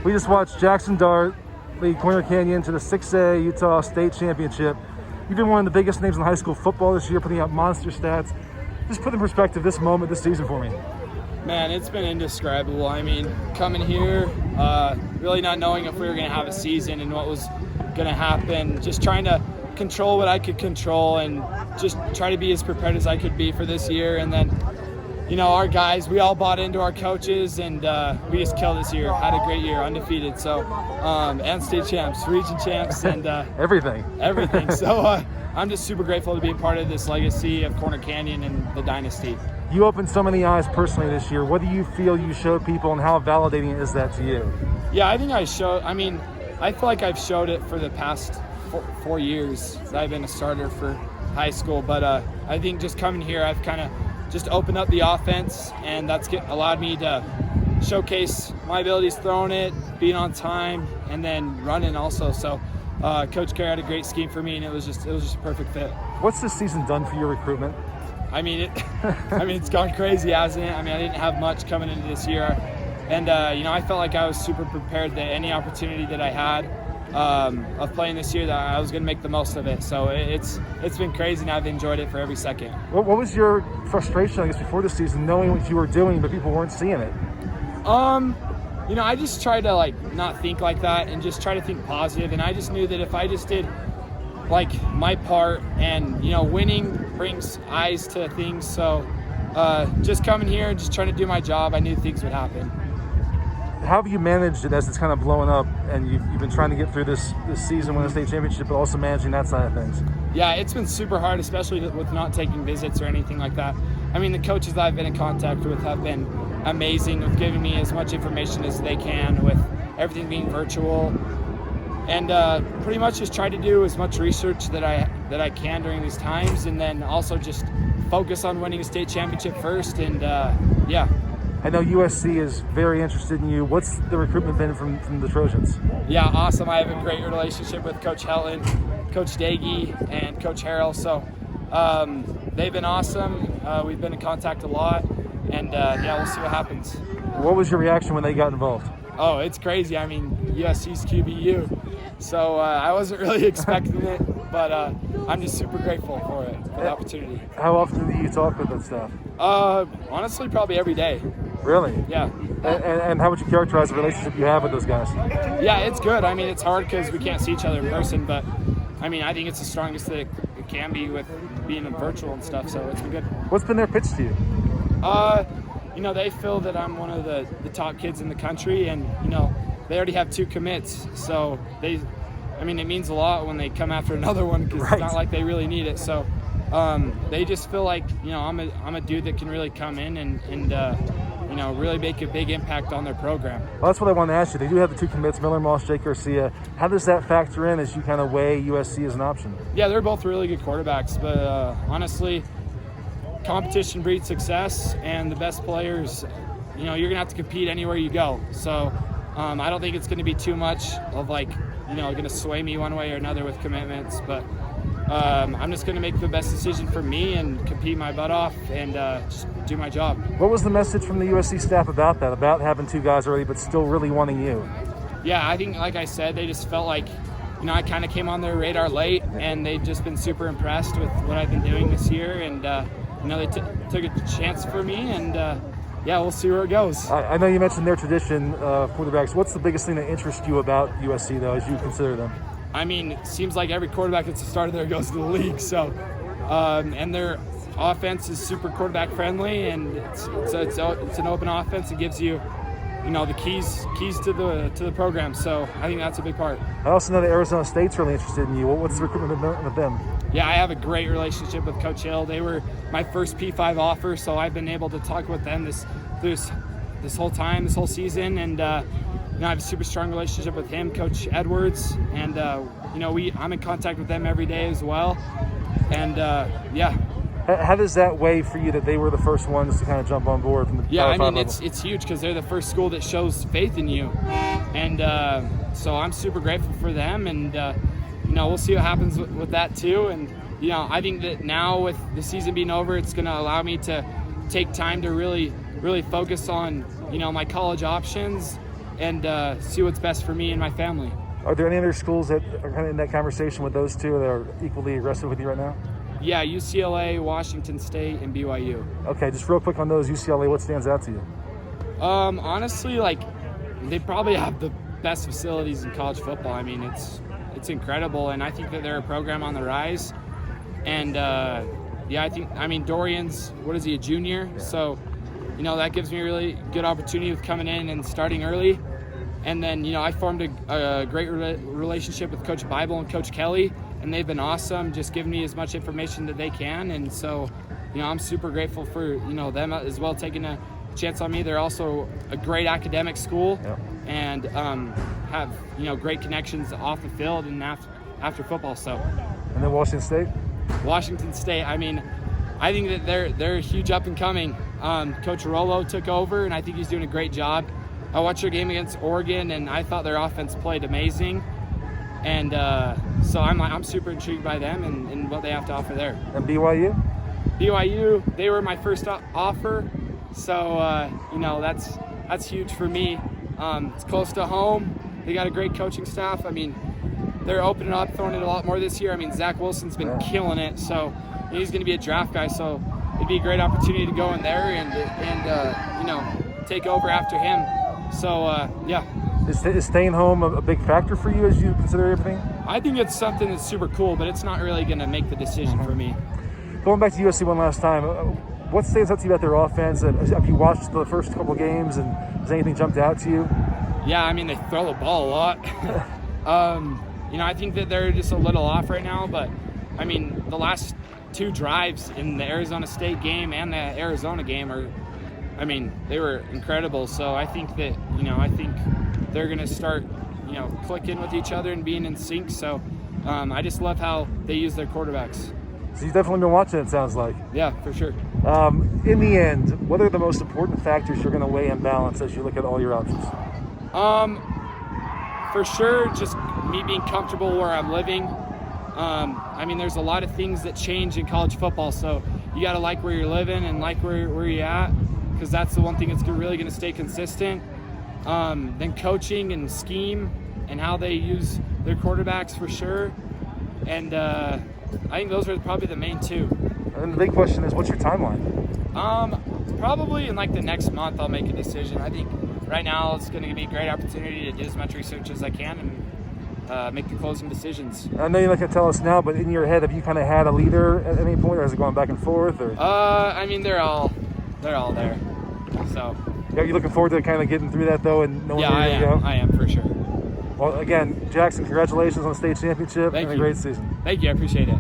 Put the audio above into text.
We just watched Jaxson Dart lead Corner Canyon to the 6A Utah State Championship. You've been one of the biggest names in high school football this year, putting up monster stats. Just put in perspective this moment, this season for me. Man, it's been indescribable. I mean, coming here, really not knowing if we were going to have a season and what was going to happen, just trying to control what I could control and just try to be as prepared as I could be for this year. And then, you know, our guys, we all bought into our coaches, and we just killed this year. Had a great year, undefeated. So, and state champs, region champs, and everything. So I'm just super grateful to be a part of this legacy of Corner Canyon and the dynasty. You opened so many eyes personally this year. What do you feel you showed people, and how validating is that to you? Yeah, I think I feel like I've showed it for the past 4 years that I've been a starter for high school. But I think just coming here, I've kind of just opened up the offense, and that's allowed me to showcase my abilities throwing it, being on time, and then running also. So Coach Kerr had a great scheme for me, and it was just a perfect fit. What's this season done for your recruitment? I mean, it's gone crazy, hasn't it? I mean, I didn't have much coming into this year, and you know, I felt like I was super prepared that any opportunity that I had of playing this year, that I was going to make the most of it. So it's been crazy, and I've enjoyed it for every second. What was your frustration, I guess, before the season, knowing what you were doing, but people weren't seeing it? You know, I just tried to not think like that and just try to think positive. And I just knew that if I just did my part, and you know, winning brings eyes to things. So just coming here and just trying to do my job, I knew things would happen. How have you managed it as it's kind of blowing up, and you've been trying to get through this season, win the state championship, but also managing that side of things? Yeah, it's been super hard, especially with not taking visits or anything like that. I mean, the coaches that I've been in contact with have been amazing with giving me as much information as they can, with everything being virtual, and pretty much just try to do as much research that I can during these times, and then also just focus on winning a state championship first. And yeah. I know USC is very interested in you. What's the recruitment been from the Trojans? Yeah, awesome. I have a great relationship with Coach Helton, Coach Dagey, and Coach Harrell. So they've been awesome. We've been in contact a lot, and yeah, we'll see what happens. What was your reaction when they got involved? Oh, it's crazy. I mean, USC's QBU. So I wasn't really expecting it, but I'm just super grateful for the opportunity. How often do you talk with that staff? Honestly, probably every day. Really? Yeah. And how would you characterize the relationship you have with those guys? Yeah, it's good. I mean, it's hard because we can't see each other in person, but I mean, I think it's the strongest that it can be with being in virtual and stuff, so it's been good. What's been their pitch to you? You know, they feel that I'm one of the top kids in the country, and, you know, they already have 2 commits, so it means a lot when they come after another one, because It's not like they really need it. So they just feel like, you know, I'm a dude that can really come in and you know, really make a big impact on their program. Well, that's what I wanted to ask you. They do have the 2 commits, Miller Moss, Jake Garcia. How does that factor in as you kind of weigh USC as an option? Yeah, they're both really good quarterbacks, but honestly, competition breeds success, and the best players, you know, you're going to have to compete anywhere you go. So I don't think it's going to be too much of you know, going to sway me one way or another with commitments, but I'm just going to make the best decision for me and compete my butt off and just do my job. What was the message from the USC staff about that, about having 2 guys already but still really wanting you? Yeah, I think, like I said, they just felt like, you know, I kind of came on their radar late, and they've just been super impressed with what I've been doing this year, and you know, they took a chance for me, and yeah, we'll see where it goes. I know you mentioned their tradition, quarterbacks. What's the biggest thing that interests you about USC, though, as you consider them? I mean, it seems like every quarterback that's a starter there goes to the league. So, and their offense is super quarterback friendly, and it's an open offense. It gives you, you know, the keys to the program. So I think that's a big part. I also know that Arizona State's really interested in you. What's the recruitment with them? Yeah, I have a great relationship with Coach Hill. They were my first P5 offer, so I've been able to talk with them this whole season, and you know, I have a super strong relationship with him, Coach Edwards, and you know, I'm in contact with them every day as well, and yeah. How does that weigh for you that they were the first ones to kind of jump on board from the Yeah, Power I mean, 5 level? it's huge because they're the first school that shows faith in you, and so I'm super grateful for them, and you know, we'll see what happens with that too. And you know, I think that now with the season being over, it's going to allow me to take time to really focus on, you know, my college options and see what's best for me and my family. Are there any other schools that are kind of in that conversation with those two that are equally aggressive with you right now? Yeah, UCLA, Washington State, and BYU. Okay, just real quick on those, UCLA, what stands out to you? Honestly, like, they probably have the best facilities in college football. I mean, it's incredible, and I think that they're a program on the rise. And I mean, Dorian's, what is he, a junior? Yeah. So, that gives me a really good opportunity with coming in and starting early. And then, I formed a great relationship with Coach Bible and Coach Kelly, and they've been awesome, just giving me as much information that they can. And so, I'm super grateful for, them as well taking a chance on me. They're also a great academic school. Yeah. And have, great connections off the field and after football. So. And then Washington State? Washington State, I mean, I think that they're a huge up and coming. Coach Rollo took over, and I think he's doing a great job. I watched their game against Oregon, and I thought their offense played amazing. And so I'm super intrigued by them and what they have to offer there. And BYU? BYU, they were my first offer, so that's huge for me. It's close to home. They got a great coaching staff. I mean, they're opening up, throwing it a lot more this year. I mean, Zach Wilson's been killing it, so he's going to be a draft guy. So it'd be a great opportunity to go in there and take over after him. So yeah. Is staying home a big factor for you as you consider everything? I think it's something that's super cool, but it's not really going to make the decision for me. Going back to USC one last time, what stands out to you about their offense? Have you watched the first couple games, and has anything jumped out to you? Yeah, I mean, they throw the ball a lot. I think that they're just a little off right now, but I mean, the last two drives in the Arizona State game and the Arizona game they were incredible. So I think that, they're going to start, clicking with each other and being in sync. So I just love how they use their quarterbacks. So you've definitely been watching, it sounds like. Yeah, for sure. In the end, what are the most important factors you're going to weigh in balance as you look at all your options? For sure, just me being comfortable where I'm living. There's a lot of things that change in college football, so you got to like where you're living and like where you're at, because that's the one thing that's really going to stay consistent. Then coaching and scheme and how they use their quarterbacks for sure. And I think those are probably the main two. And the big question is, what's your timeline? Probably in the next month I'll make a decision. I think right now it's going to be a great opportunity to do as much research as I can and make the closing decisions. I know you're not going to tell us now, but in your head, have you kind of had a leader at any point, or has it gone back and forth? Or? They're all there. So. Are you looking forward to kind of getting through that, though, and knowing where you're going to go? I am, for sure. Well, again, Jaxson, congratulations on the state championship and a great season. Thank you. I appreciate it.